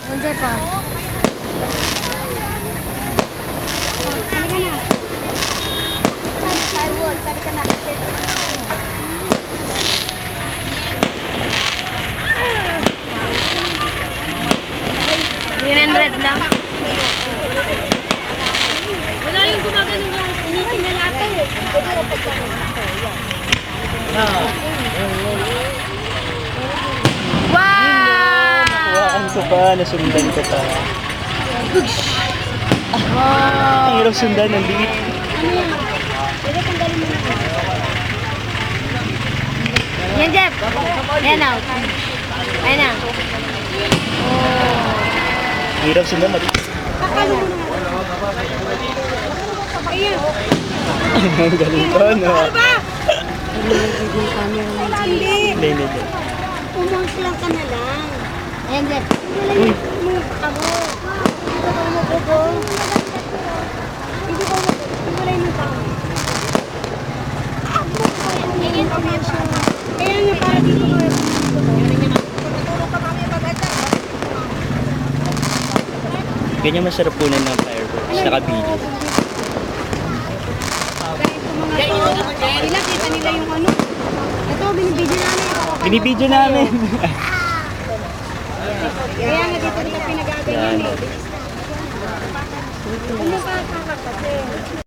Hindi pa. Halika na. Firewall, halika na. 300 lang. Wala yung gumagano nga. Initin na natin eh. Wow! Nakuhaan ko pa, nasundan ko pa. Wow! Ang hirap sundan, ang liit. Pwede kang galing mo na. Yan, Jeff. Ayan na. Ayan na. Ang hirap sundan, Kakalo mo na. Ayan. ang galing ko, no? Ano ba? Hindi. Umons lang ka na lang. Ayan, Jeff. Uy. Ako. Hindi ko wala yung tao. Ayan yung para dito ko. Ganyan masarap punan ng fireworks, naka-video. Nila, kita nila yung ano. Ito, binibidyo namin. Binibidyo namin. Kaya nga dito nila pinagaganyan eh. Ano ba kakapatid?